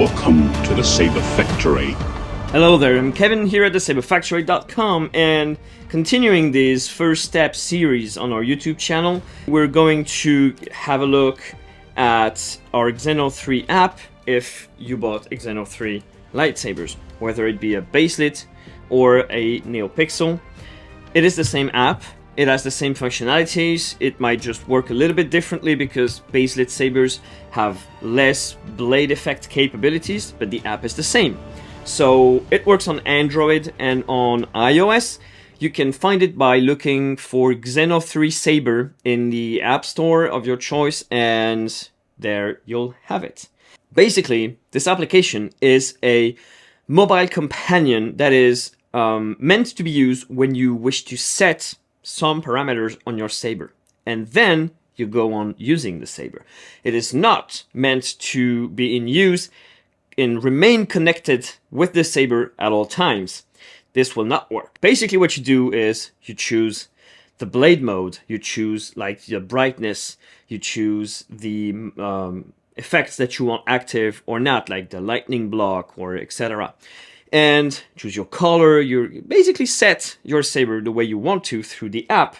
Welcome to the Saber Factory. Hello there, I'm Kevin here at thesaberfactory.com, and continuing this first step series on our YouTube channel, we're going to have a look at our Xeno3 app if you bought Xeno3 lightsabers, whether it be a baselit or a NeoPixel. It is the same app, it has the same functionalities, it might just work a little bit differently because baselit sabers have less blade effect capabilities, but the app is the same. So it works on Android and on iOS. You can find it by looking for Xeno3 Saber in the App Store of your choice, and there you'll have it. Basically, this application is a mobile companion that is meant to be used when you wish to set some parameters on your saber, and then you go on using the saber. It is not meant to be in use and remain connected with the saber at all times. This will not work. Basically what you do is you choose the blade mode, you choose like the brightness, you choose the effects that you want active or not, like the lightning block or etc. And choose your color. You basically set your saber the way you want to through the app,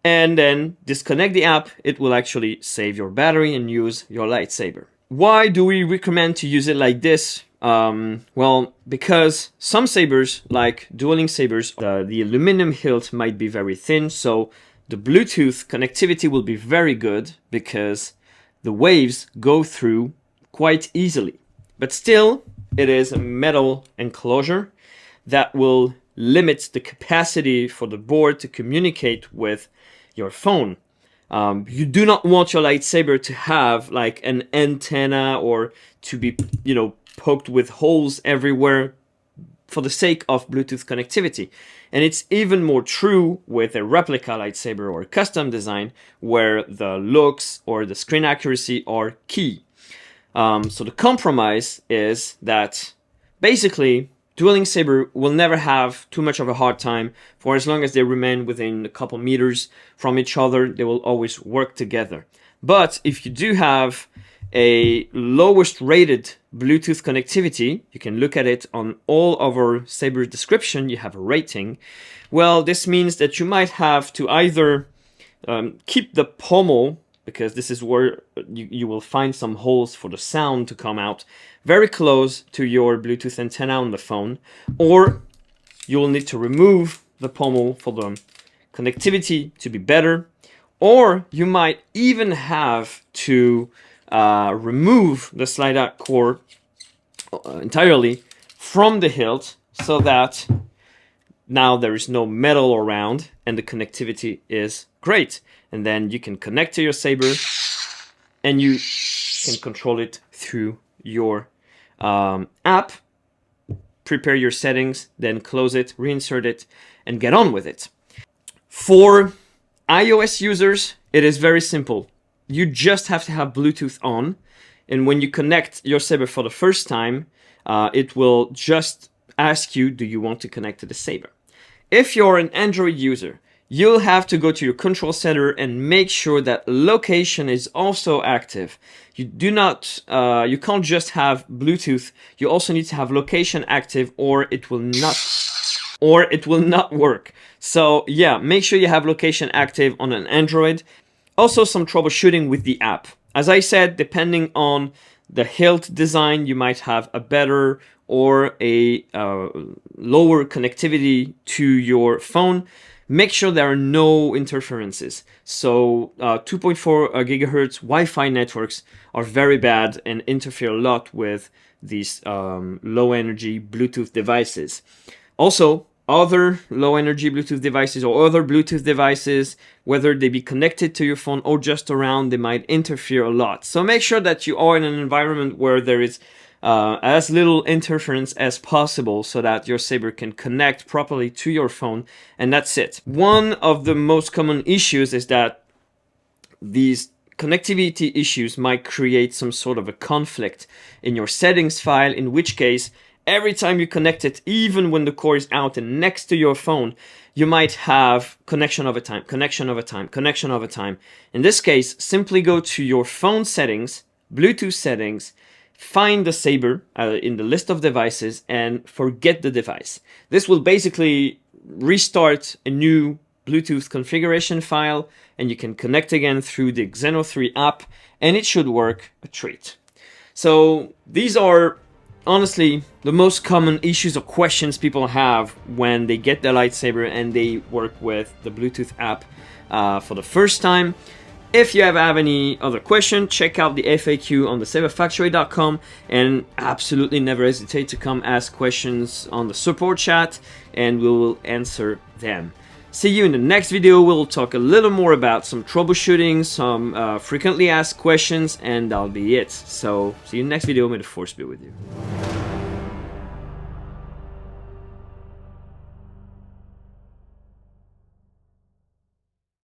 and then disconnect the app. It will actually save your battery and use your lightsaber. Why do we recommend to use it like this? Well, because some sabers, like dueling sabers, the aluminum hilt might be very thin, so the Bluetooth connectivity will be very good because the waves go through quite easily. But still, it is a metal enclosure that will limit the capacity for the board to communicate with your phone. You do not want your lightsaber to have like an antenna or to be, poked with holes everywhere for the sake of Bluetooth connectivity. And it's even more true with a replica lightsaber or a custom design where the looks or the screen accuracy are key. So the compromise is that basically dueling saber will never have too much of a hard time. For as long as they remain within a couple meters from each other, they will always work together. But if you do have a lowest rated Bluetooth connectivity, you can look at it on all of our saber description, you have a rating. Well, this means that you might have to either keep the pommel, because this is where you will find some holes for the sound to come out, very close to your Bluetooth antenna on the phone, or you will need to remove the pommel for the connectivity to be better, or you might even have to remove the slide-out cord entirely from the hilt so that now there is no metal around and the connectivity is great. And then you can connect to your saber and you can control it through your app, prepare your settings, then close it, reinsert it, and get on with it. For iOS users, it is very simple. You just have to have Bluetooth on, and when you connect your saber for the first time, it will just ask you, do you want to connect to the saber? If you're an Android user, you'll have to go to your control center and make sure that location is also active. You can't just have Bluetooth. You also need to have location active, or it will not work. So yeah, make sure you have location active on an Android. Also, some troubleshooting with the app. As I said, depending on the hilt design, you might have a better or a lower connectivity to your phone. Make sure there are no interferences. So 2.4 gigahertz Wi-Fi networks are very bad and interfere a lot with these low energy Bluetooth devices. Also, other low energy Bluetooth devices or other Bluetooth devices, whether they be connected to your phone or just around, they might interfere a lot. So make sure that you are in an environment where there is as little interference as possible so that your saber can connect properly to your phone, and that's it. One of the most common issues is that these connectivity issues might create some sort of a conflict in your settings file, in which case every time you connect it, even when the cord is out and next to your phone, you might have connection over time, connection over time, connection over time. In this case, simply go to your phone settings, Bluetooth settings, find the saber in the list of devices and forget the device. This will basically restart a new Bluetooth configuration file, and you can connect again through the Xeno3 app, and it should work a treat. So these are honestly the most common issues or questions people have when they get their lightsaber and they work with the Bluetooth app for the first time. If you have any other question, check out the FAQ on thesaberfactory.com, and absolutely never hesitate to come ask questions on the support chat and we will answer them. See you in the next video. We'll talk a little more about some troubleshooting, some frequently asked questions, and that'll be it. So see you in the next video. May the force be with you.